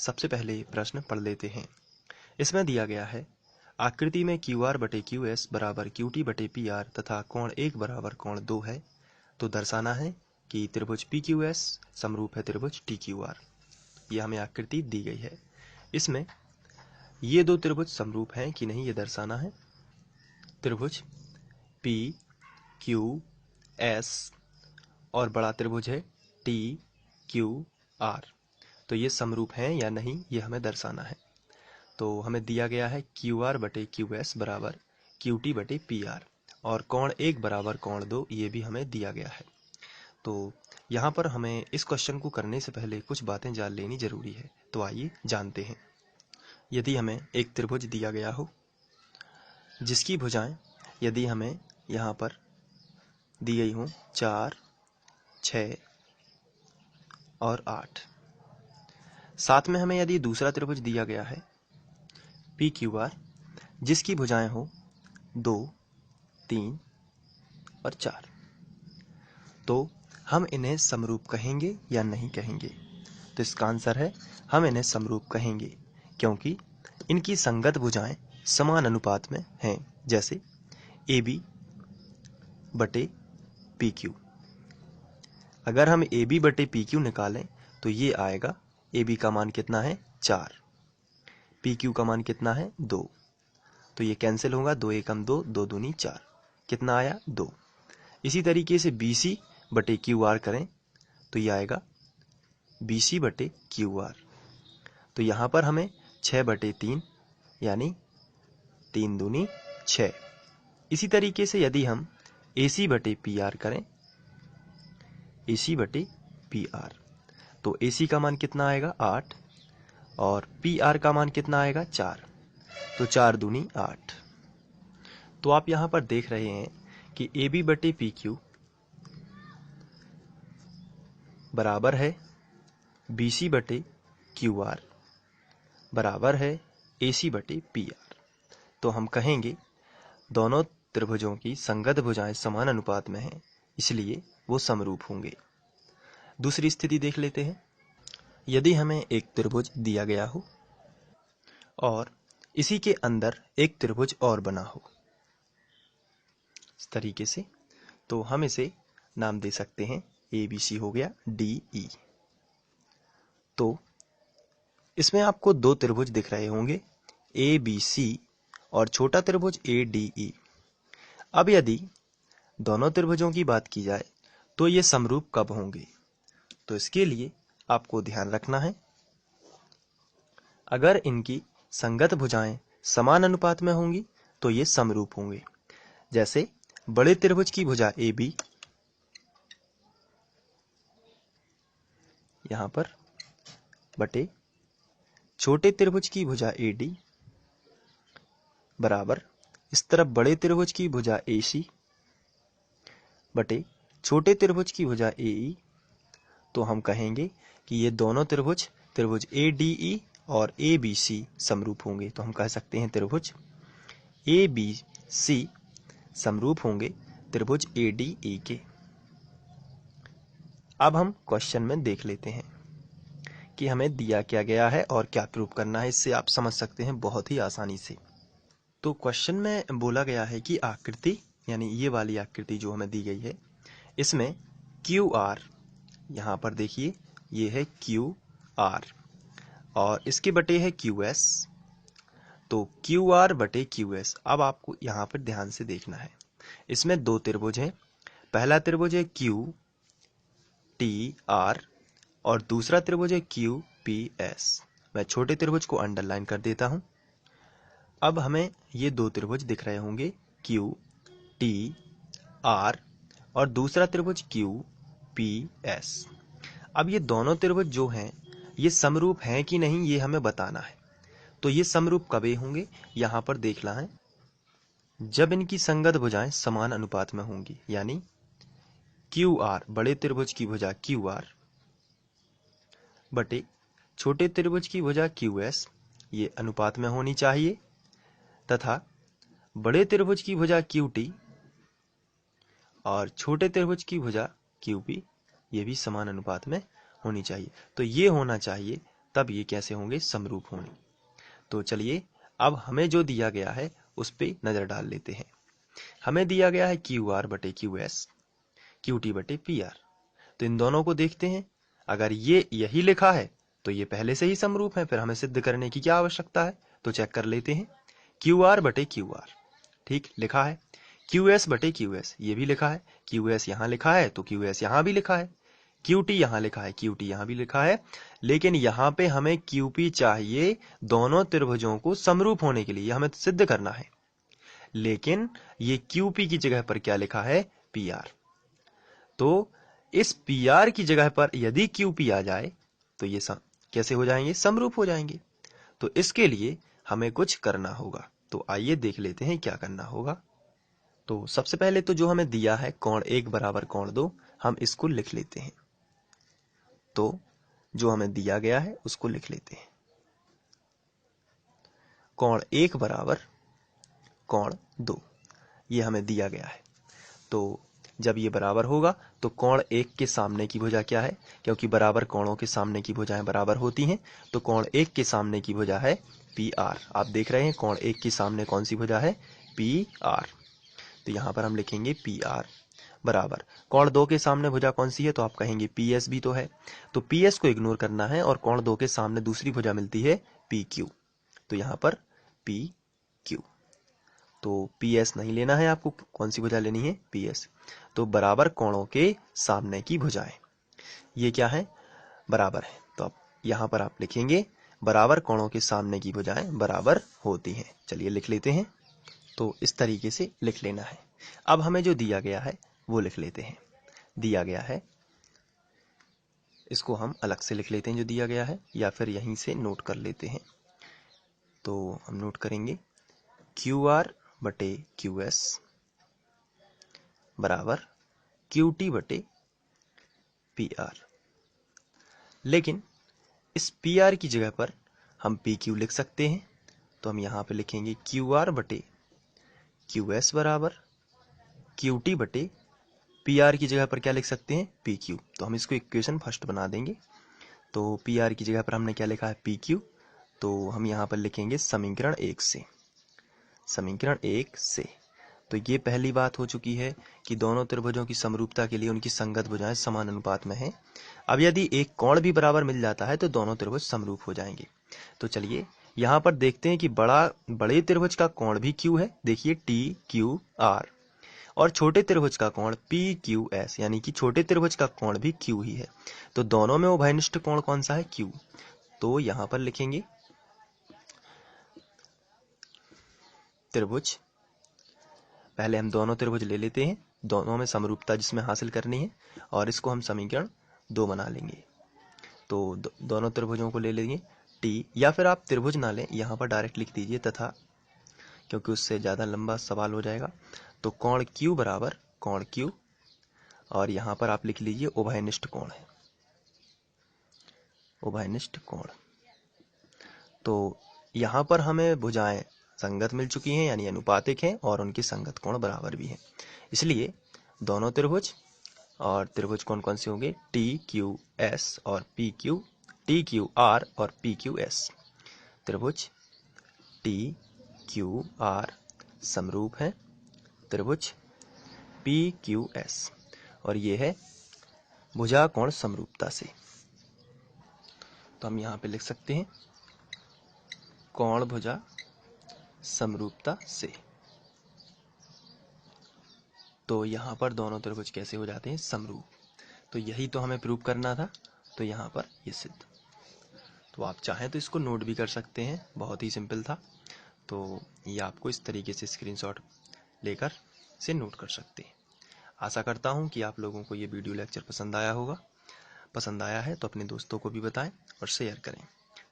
सबसे पहले प्रश्न पढ़ लेते हैं। इसमें दिया गया है आकृति में QR बटे QS बराबर QT बटे PR तथा कोण 1 बराबर कोण 2 है, तो दर्शाना है कि त्रिभुज PQS समरूप है त्रिभुज TQR। यह हमें आकृति दी गई है। इसमें ये दो त्रिभुज समरूप हैं कि नहीं ये दर्शाना है। त्रिभुज PQS और बड़ा त्रिभुज है TQR, तो ये समरूप हैं या नहीं ये हमें दर्शाना है। तो हमें दिया गया है QR बटे QS बराबर QT बटे PR और कोण 1 बराबर कोण 2, ये भी हमें दिया गया है। तो यहाँ पर हमें इस क्वेश्चन को करने से पहले कुछ बातें जान लेनी जरूरी है, तो आइए जानते हैं। यदि हमें एक त्रिभुज दिया गया हो जिसकी भुजाएं यदि हमें यहाँ पर दी गई हों 4, 6 और 8, साथ में हमें यदि दूसरा त्रिभुज दिया गया है PQR जिसकी भुजाएं हो 2, 3 और 4, तो हम इन्हें समरूप कहेंगे या नहीं कहेंगे? तो इसका आंसर है हम इन्हें समरूप कहेंगे, क्योंकि इनकी संगत भुजाएं समान अनुपात में हैं, जैसे AB बटे PQ। अगर हम AB बटे PQ निकालें तो ये आएगा, AB का मान कितना है 4, PQ का मान कितना है 2, तो ये कैंसिल होगा, 2 एकम 2, 2 दूनी 4, कितना आया 2। इसी तरीके से BC बटे QR करें तो ये आएगा BC बटे QR। तो यहाँ पर हमें 6 बटे 3 यानी 3 दूनी 6। इसी तरीके से यदि हम AC बटे PR करें, AC बटे PR, तो AC का मान कितना आएगा 8 और PR का मान कितना आएगा 4, तो 4 दूनी 8। तो आप यहाँ पर देख रहे हैं कि AB बटे PQ बराबर है BC बटे QR बराबर है AC बटे PR। तो हम कहेंगे दोनों त्रिभुजों की संगत भुजाएं समान अनुपात में हैं, इसलिए वो समरूप होंगे। दूसरी स्थिति देख लेते हैं। यदि हमें एक त्रिभुज दिया गया हो और इसी के अंदर एक त्रिभुज और बना हो इस तरीके से, तो हम इसे नाम दे सकते हैं ABC हो गया DE। तो इसमें आपको दो त्रिभुज दिख रहे होंगे ABC और छोटा त्रिभुज ADE। अब यदि दोनों त्रिभुजों की बात की जाए तो ये समरूप कब होंगे? तो इसके लिए आपको ध्यान रखना है, अगर इनकी संगत भुजाएं समान अनुपात में होंगी तो ये समरूप होंगे। जैसे बड़े त्रिभुज की भुजा AB यहां पर बटे छोटे त्रिभुज की भुजा AD बराबर इस तरफ बड़े त्रिभुज की भुजा AC बटे छोटे त्रिभुज की भुजा AE। तो हम कहेंगे कि ये दोनों त्रिभुज ADE और ABC समरूप होंगे। तो हम कह सकते हैं त्रिभुज ABC समरूप होंगे त्रिभुज ADE के। अब हम क्वेश्चन में देख लेते हैं कि हमें दिया क्या गया है और क्या प्रूव करना है। इससे आप समझ सकते हैं बहुत ही आसानी से। तो क्वेश्चन में बोला गया है कि आकृति यानी ये वाली आकृति जो हमें दी गई है, इसमें QR यहाँ पर देखिए ये है QR और इसके बटे है QS, तो QR बटे QS। अब आपको यहाँ पर ध्यान से देखना है, इसमें दो त्रिभुज हैं। पहला त्रिभुज है QTR और दूसरा त्रिभुज है QPS। मैं छोटे त्रिभुज को अंडरलाइन कर देता हूं। अब हमें ये दो त्रिभुज दिख रहे होंगे QTR और दूसरा त्रिभुज QPS। अब ये दोनों त्रिभुज जो हैं ये समरूप हैं कि नहीं ये हमें बताना है। तो ये समरूप कब होंगे यहाँ पर देखना है, जब इनकी संगत भुजाएं समान अनुपात में होंगी, यानी QR बड़े त्रिभुज की भुजा QR बटे छोटे त्रिभुज की भुजा QS ये अनुपात में होनी चाहिए, तथा बड़े त्रिभुज की भुजा QT और छोटे त्रिभुज की भुजा QP ये भी समान अनुपात में होनी चाहिए। तो ये होना चाहिए, तब ये कैसे होंगे, समरूप होंगे। तो चलिए अब हमें जो दिया गया है उस पे नजर डाल लेते हैं। हमें दिया गया है क्यू आर बटे क्यू एस, क्यू टी बटे पी आर। तो इन दोनों को देखते हैं, अगर ये यही लिखा है तो ये पहले से ही समरूप है, फिर हमें सिद्ध करने की क्या आवश्यकता है, तो चेक कर लेते हैं। क्यू आर बटे क्यू आर ठीक लिखा है, क्यू एस बटे क्यू एस ये भी लिखा है, क्यू एस यहां लिखा है तो क्यू एस यहां भी लिखा है, क्यू टी यहां लिखा है, क्यू टी यहां भी लिखा है। लेकिन यहां पे हमें क्यू पी चाहिए दोनों त्रिभुजों को समरूप होने के लिए, हमें सिद्ध करना है। लेकिन ये क्यू पी की जगह पर क्या लिखा है, पी आर। तो इस पी आर की जगह पर यदि क्यू पी आ जाए तो ये कैसे हो जाएंगे, समरूप हो जाएंगे। तो इसके लिए हमें कुछ करना होगा, तो आइए देख लेते हैं क्या करना होगा। तो सबसे पहले तो जो हमें दिया है कोण 1 बराबर कोण 2, हम इसको लिख लेते हैं। तो जो हमें दिया गया है उसको लिख लेते हैं, कोण 1 बराबर कोण 2 ये हमें दिया गया है। तो जब ये बराबर होगा तो कोण 1 के सामने की भुजा क्या है, क्योंकि बराबर कोणों के सामने की भुजाएं बराबर होती हैं, तो कोण 1 के सामने की भुजा है पी आर। आप देख रहे हैं कोण 1 के सामने कौन सी भुजा है, पी आर। तो यहां पर हम लिखेंगे पी आर बराबर कोण 2 के सामने भुजा कौन सी है, तो आप कहेंगे पी एस भी तो है, तो पी एस को इग्नोर करना है और कोण 2 के सामने दूसरी भुजा मिलती है पी क्यू, तो यहां पर पी क्यू। तो पी एस नहीं लेना है आपको, कौन सी भुजा लेनी है, पी एस। तो बराबर कोणों के सामने की भुजाएं ये क्या है, बराबर है। तो अब यहां पर आप लिखेंगे बराबर कोणों के सामने की भुजाएं बराबर होती हैं। चलिए लिख लेते हैं। तो इस तरीके से लिख लेना है। अब हमें जो दिया गया है वो लिख लेते हैं। दिया गया है, इसको हम अलग से लिख लेते हैं जो दिया गया है, या फिर यहीं से नोट कर लेते हैं। तो हम नोट करेंगे क्यू आर बटे क्यू एस बराबर क्यू टी बटे पी आर। लेकिन इस पी आर की जगह पर हम पी क्यू लिख सकते हैं, तो हम यहां पे लिखेंगे क्यू आर बटे क्यू एस बराबर क्यू टी बटे पी आर की जगह पर क्या लिख सकते हैं, पी क्यू। तो हम इसको इक्वेशन फर्स्ट बना देंगे। तो पी आर की जगह पर हमने क्या लिखा है, पी क्यू। तो हम यहां पर लिखेंगे समीकरण 1 से, समीकरण 1 से। तो ये पहली बात हो चुकी है कि दोनों त्रिभुजों की समरूपता के लिए उनकी संगत भुजाएं समान अनुपात में हैं। अब यदि एक कोण भी बराबर मिल जाता है तो दोनों त्रिभुज समरूप हो जाएंगे। तो चलिए यहाँ पर देखते हैं कि बड़े त्रिभुज का कोण भी क्यू है, देखिए टी क्यू आर, और छोटे त्रिभुज का कोण पी क्यू एस, यानी कि छोटे त्रिभुज का कोण भी क्यू ही है। तो दोनों में उभयनिष्ठ कोण कौन सा है, क्यू। तो यहां पर लिखेंगे त्रिभुज, पहले हम दोनों त्रिभुज ले लेते हैं, दोनों में समरूपता जिसमें हासिल करनी है, और इसको हम समीकरण 2 बना लेंगे। तो दोनों त्रिभुजों को ले लेंगे टी, या फिर आप त्रिभुज ना लें, यहाँ पर डायरेक्ट लिख दीजिए तथा, क्योंकि उससे ज़्यादा लंबा सवाल हो जाएगा। तो कोण Q बराबर कोण Q, और यहाँ पर आप लिख लीजिए उभयनिष्ठ कोण है, उभयनिष्ठ कोण। तो यहाँ पर हमें भुजाएं संगत मिल चुकी हैं, यानी अनुपातिक हैं, और उनकी संगत कोण बराबर भी हैं। इसलिए दोनों त्रिभुज, और त्रिभुज कौन कौन से होंगे, टी क्यू एस और P Q, T Q R और पी क्यू एस। त्रिभुज टी क्यू आर समरूप है त्रिभुज पी क्यू एस, और ये है भुजा कोण समरूपता से। तो हम यहाँ पे लिख सकते हैं कोण भुजा समरूपता से। तो यहाँ पर दोनों त्रिभुज कैसे हो जाते हैं, समरूप। तो यही तो हमें प्रूव करना था, तो यहाँ पर ये सिद्ध। तो आप चाहें तो इसको नोट भी कर सकते हैं, बहुत ही सिंपल था। तो ये आपको इस तरीके से स्क्रीनशॉट लेकर से नोट कर सकते हैं। आशा करता हूँ कि आप लोगों को ये वीडियो लेक्चर पसंद आया होगा। पसंद आया है तो अपने दोस्तों को भी बताएं और शेयर करें।